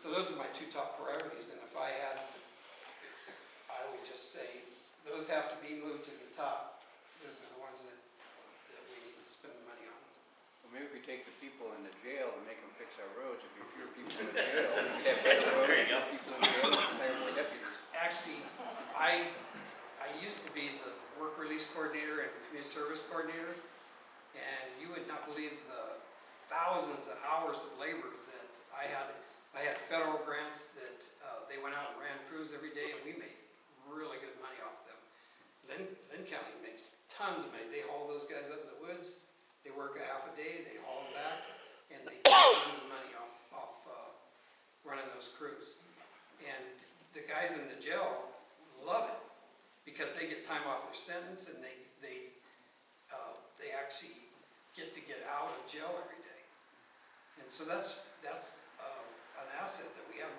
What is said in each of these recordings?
So those are my two top priorities, and if I would just say, those have to be moved to the top. Those are the ones that we need to spend the money on. Well, maybe if we take the people in the jail and make them fix our roads, if you fewer people in the jail, we could have better roads, There you go. people in jail, and hire more deputies. Actually, I used to be the work release coordinator and community service coordinator, and you would not believe the thousands of hours of labor that I had. I had federal grants that they went out and ran crews every day, and we made really good money off them. Lynn County makes tons of money. They haul those guys up in the woods. They work a half a day, they haul them back, and they get tons of money off running those crews. And the guys in the jail love it because they get time off their sentence, and they actually get to get out of jail every day. And so that's an asset that we have.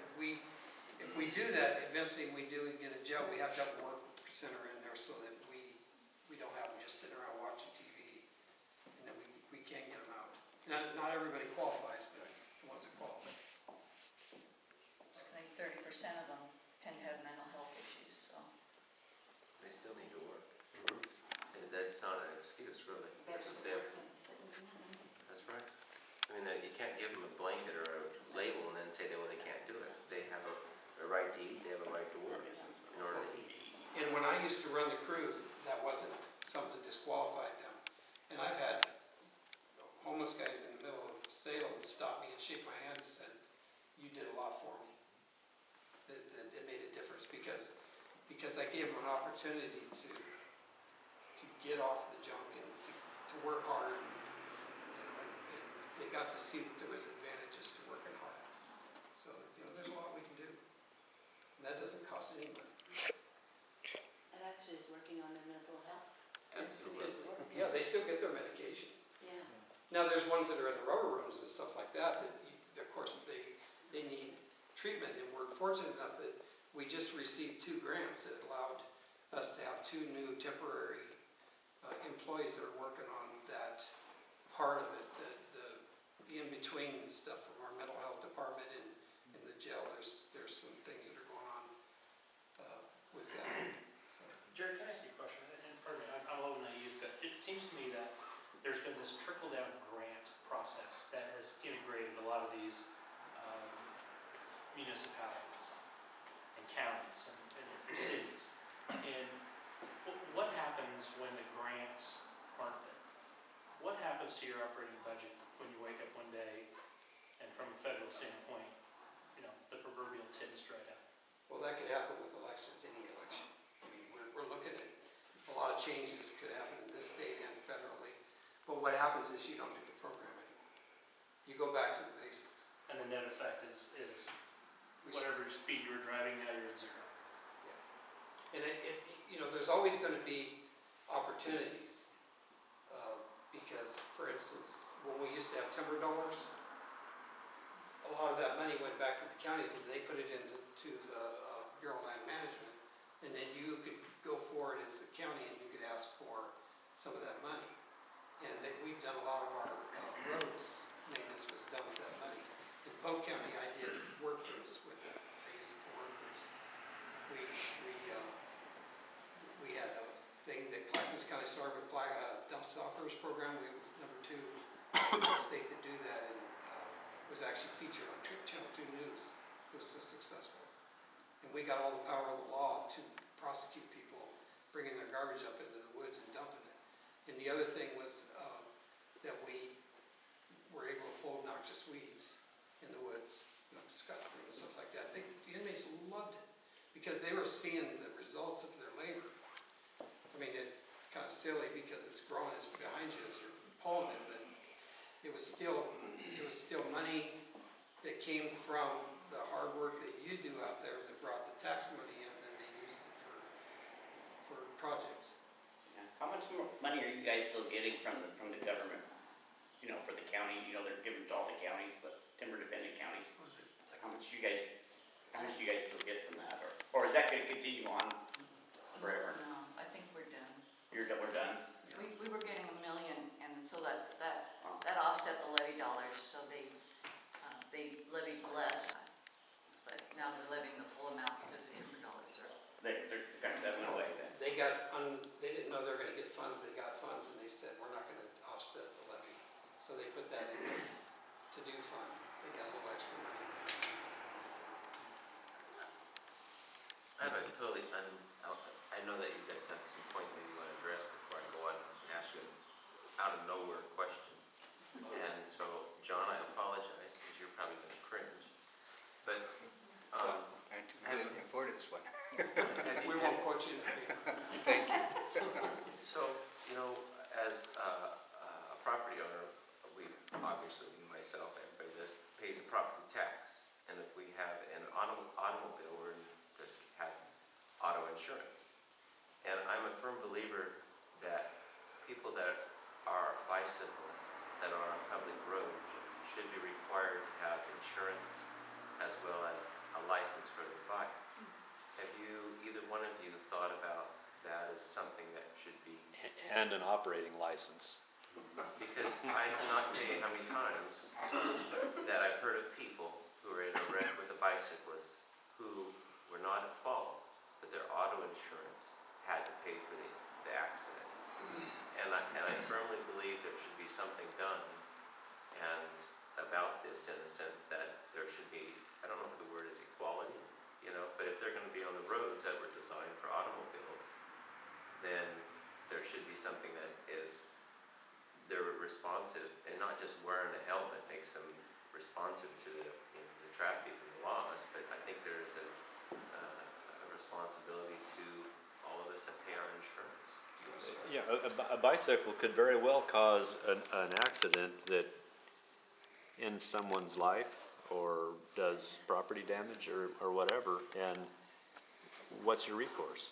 If we do that, eventually we do get a jail, we have to have a work center in there so that we don't have them just sitting around watching TV, and that we can't get them out. Not everybody qualifies, but the ones that qualify. I think 30% of them tend to have mental health issues, so. They still need to work. And that's not an excuse, really. That's right. I mean, you can't give them a blanket or a label and then say, well, they can't do it. They have a right to eat, they have a right to work in order to eat. And when I used to run the crews, that wasn't something that disqualified them. And I've had homeless guys in the middle of Salem stop me and shake my hand and said, you did a lot for me. That it made a difference because I gave them an opportunity to get off the junk and to work hard. And they got to see that there was advantages to working hard. So, there's a lot we can do. And that doesn't cost any money. It actually is working on their mental health. Absolutely. Yeah, they still get their medication. Yeah. Now, there's ones that are in the rubber rooms and stuff like that, of course, they need treatment, and we're fortunate enough that we just received 2 grants that allowed us to have 2 new temporary employees that are working on that part of it, the in-between stuff from our mental health department and in the jail. There's some things that are going on with that. Jerry, can I ask you a question? And pardon me, I'm a little naive, but it seems to me that there's been this trickle-down grant process that has integrated a lot of these municipalities and counties and cities. And what happens when the grants aren't there? What happens to your operating budget when you wake up one day and from a federal standpoint, the proverbial tit is dried up? Well, that could happen with elections, any election. I mean, we're looking at a lot of changes could happen in this state and federally. But what happens is you don't do the program anymore. You go back to the basics. And the net effect is whatever speed you were driving, now you're at 0. Yeah. And there's always going to be opportunities. Because, for instance, when we used to have timber dollars, a lot of that money went back to the counties and they put it into the Bureau of Land Management. And then you could go forward as a county and you could ask for some of that money. And we've done a lot of our roads maintenance was done with that money. In Polk County, I did work crews with it. I used it for work crews. We had a thing that Clackamas County started with dump stoppers program. We were #2 in the state to do that, and was actually featured on Channel 2 News. It was so successful. And we got all the power of the law to prosecute people bringing their garbage up into the woods and dumping it. And the other thing was that we were able to pull obnoxious weeds in the woods, Scotch broom and stuff like that. The inmates loved it because they were seeing the results of their labor. I mean, it's kind of silly because it's growing, it's behind you as you're pulling it, but it was still money that came from the hard work that you do out there that brought the tax money in, and they used it for projects. Yeah. How much more money are you guys still getting from the government? For the county, they're giving to all the counties, but timber dependent counties. What was it? Like, How much do you guys still get from that, or is that going to continue on forever? No, I think we're done. We're done. We were getting $1 million, and so that offset the levy dollars, so they levied less. I have a totally, I know that you guys have some points maybe you want to address before I go on and ask you an out of nowhere question. And so, John, I apologize because you're probably going to cringe. But, I'm really looking forward to this one. We won't quote you in the paper. Thank you. so, as a property owner, we obviously, myself, everybody does, pays a property tax. And if we have an automobile, we're to have auto insurance. And I'm a firm believer that people that are bicyclists that are on public roads should be required to have insurance as well as a license for their bike. Have you, either one of you, thought about that as something that should be? And an operating license. Because I cannot tell you how many times that I've heard of people who are in a wreck with a bicyclist who were not at fault, but their auto insurance had to pay for the accident. And I firmly believe there should be something done and about this in the sense that there should be, I don't know if the word is equality, but if they're going to be on the roads that were designed for automobiles, then there should be something that is, they're responsive, and not just wearing a helmet makes them responsive to the traffic and the laws, but I think there's a responsibility to all of us that pay our insurance. Yeah, a bicycle could very well cause an accident that ends someone's life or does property damage or whatever, and what's your recourse?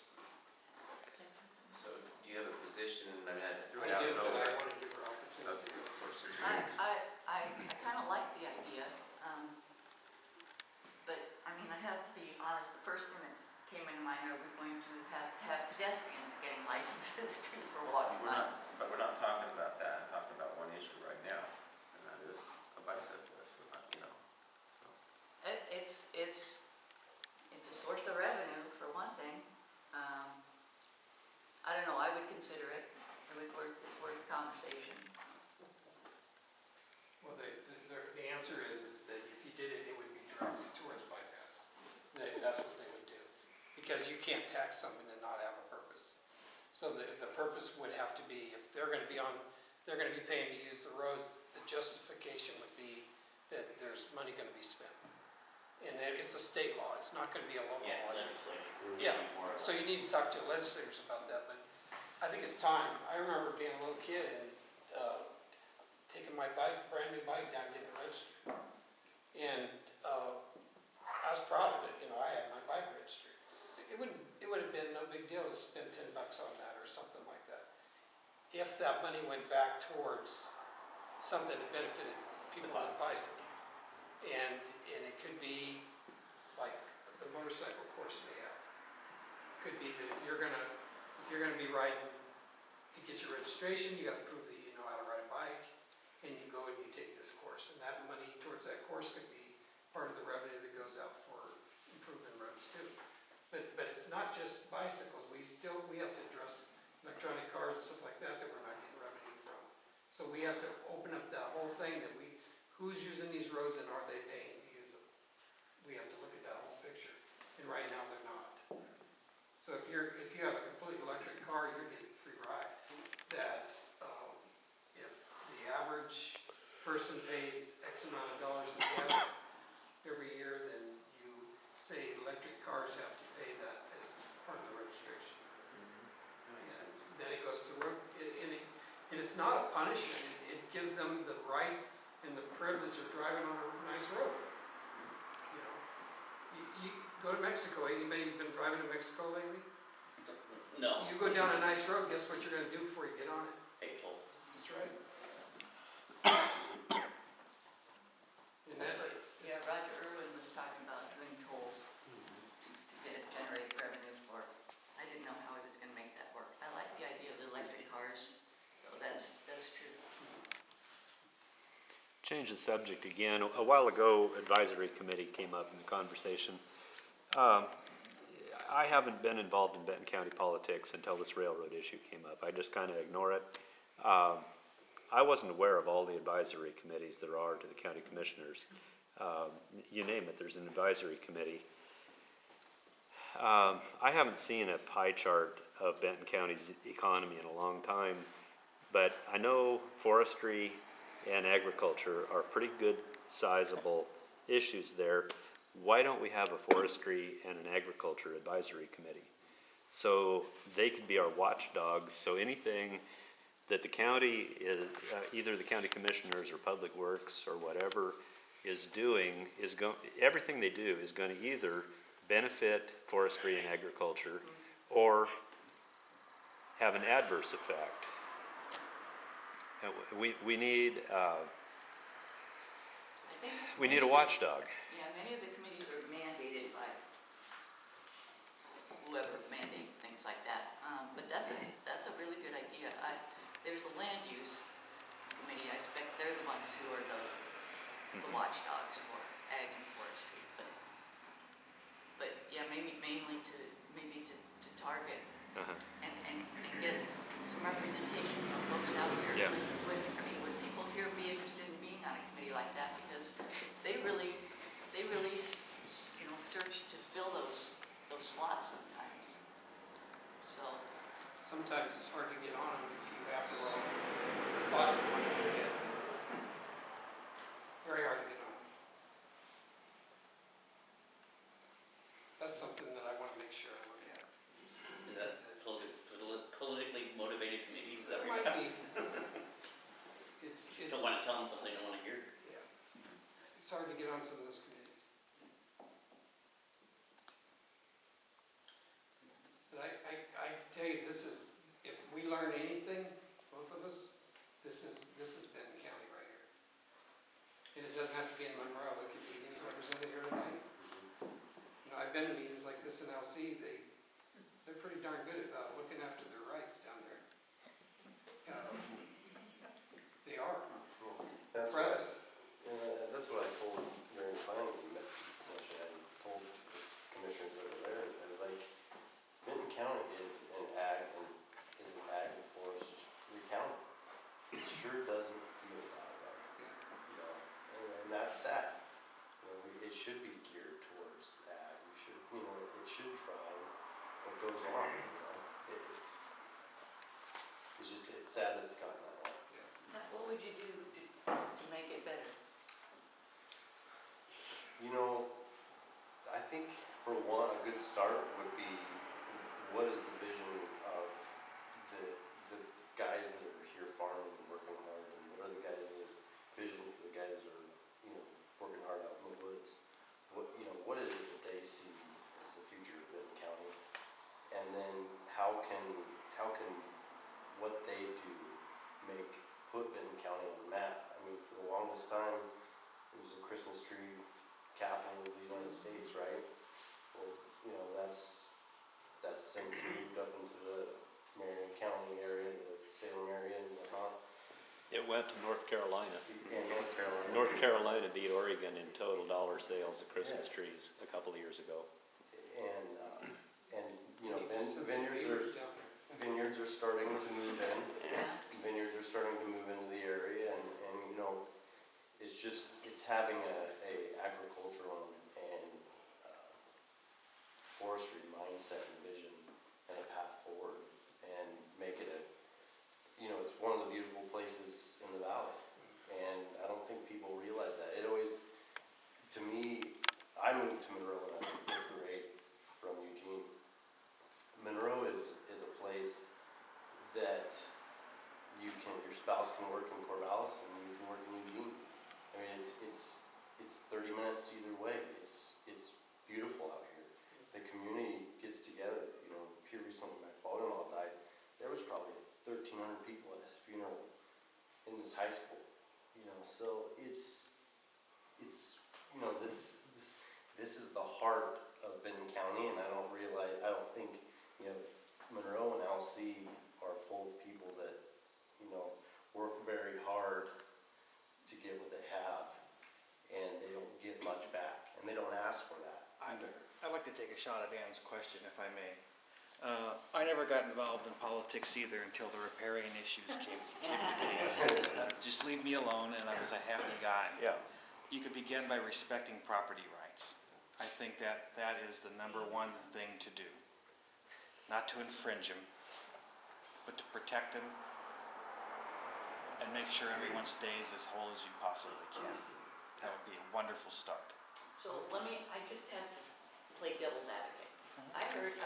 So, do you have a position, I threw I it out do, of but I nowhere. want to give her opportunity to go first. I kind of like the idea, but, I mean, I have to be honest, the first thing that came into mind, are we going to have pedestrians getting licenses too for walking on? But we're not talking about that, I'm talking about one issue right now, and that is a bicyclist, so. It's a source of revenue, for one thing. I don't know, I would consider it, it's worth a conversation. Well, the answer is that if you did it, it would be directed towards bypass. That's what they would do. Because you can't tax something and not have a purpose. So the purpose would have to be, if they're gonna be paying to use the roads, the justification would be that there's money gonna be spent. And it's a state law, it's not gonna be a local law. Yeah, so you need to talk to legislators about that, but I think it's time. I remember being a little kid and taking my bike, brand new bike down, getting it registered. And I was proud of it, I had my bike registered. It would have been no big deal to spend $10 on that or something like that. If that money went back towards something that benefited people that bicycle. And it could be like the motorcycle course they have. Could be that if you're gonna be riding to get your registration, you gotta prove that you know how to ride a bike, and you go and you take this course, and that money towards that course could be part of the revenue that goes out for improving roads too. But it's not just bicycles, we have to address electronic cars and stuff like that we're not getting revenue from. So we have to open up that whole thing that who's using these roads and are they paying to use them? We have to look at that whole picture, and right now they're not. So if you have a complete electric car, you're getting a free ride. That if the average person pays X amount of dollars in gas every year, then you say electric cars have to pay that as part of the registration. That makes sense. Then it goes to road, and it's not a punishment. It gives them the right and the privilege of driving on a nice road. You go to Mexico. Anybody been driving to Mexico lately? No, You go down a nice road, guess what you're gonna do before you get on it? painful. That's right. And That's that, what, Roger Irwin was talking about doing tolls to generate revenue for. I didn't know how he was gonna make that work. I like the idea of the electric cars, so that's true. Change the subject again. A while ago, advisory committee came up in the conversation. I haven't been involved in Benton County politics until this railroad issue came up. I just kind of ignore it. I wasn't aware of all the advisory committees there are to the county commissioners. You name it, there's an advisory committee. I haven't seen a pie chart of Benton County's economy in a long time, but I know forestry and agriculture are pretty good sizable issues there. Why don't we have a forestry and an agriculture advisory committee? So they could be our watchdogs, so anything that the county is, either the county commissioners or public works or whatever is doing, everything they do is gonna either benefit forestry and agriculture or have an adverse effect. And we need I think. a watchdog. Yeah, many of the committees are mandated by whoever mandates things like that. But that's a really good idea. There's a land use committee. I expect they're the ones who are the watchdogs for ag and forestry. But yeah, mainly to target and get some representation from folks out here. Yeah. Would people here be interested in being on a committee like that? Because they really search to fill those slots sometimes. So. Sometimes it's hard to get on them if you have to let thoughts go in your head. Very hard to get on. That's something that I want to make sure I look at. Is that politically motivated committees, is that It what might you're be. It's, Don't wanna tell them something they don't wanna hear. yeah. It's hard to get on some of those committees. But I can tell you, this is, if we learn anything, both of us, this is Benton County right here. And it doesn't have to be in Monroe, it could be any represented here tonight. You know, I've been to meetings like this in LC, they're pretty darn good about looking after their rights down there. They are That's impressive. That's what I told during the planning session, I told the commissioners that were there, I was like, Benton County is an ag and forestry county. It sure doesn't feel that way, you know, and that's sad. You know, it should be geared towards ag, it should drive what goes on, you know. It's sad that it's gotten that way. What would you do to make it better? You know, I think for one, a good start would be, what is the vision of the guys that are here farming and working hard, and what are the guys that are, vision for the guys that are, working hard out in the woods? What is it that they see as the future of Benton County? And then how can what they do put Benton County on the map? I mean, for the longest time, it was a Christmas tree capital of the United States, right? Well, that's since moved up into the Marion County area, the Salem area and whatnot. It went to North Carolina. And North Carolina. North Carolina beat Oregon in total dollar sales of Christmas trees a couple of years ago. And Some vineyards beavers down there. vineyards are starting to move in. Vineyards are starting to move into the area, and it's having a agricultural and forestry mindset and vision and a path forward, and make it it's one of the beautiful places in the valley, and I don't think people realize that. It always, to me, I moved to Monroe when I was in 5th grade from Eugene. Monroe is a place that your spouse can work in Corvallis and you can work in Eugene. I mean, it's 30 minutes either way. It's beautiful out here. The community gets together. Here recently my father-in-law died. There was probably 1,300 people at his funeral in this high school. So it's this is the heart of Benton County, and I don't think Monroe and LC are full of people that work very hard to get what they have, and they don't get much back, and they don't ask for that either. I'd like to take a shot at Ann's question, if I may. I never got involved in politics either until the riparian issues came to be. Just leave me alone, and I was a happy guy. Yeah. You could begin by respecting property rights. I I think that that is the number one thing to do. Not to infringe them, but to protect them and make sure everyone stays as whole as you possibly can. That would be a wonderful start. So I just have to play devil's advocate. I heard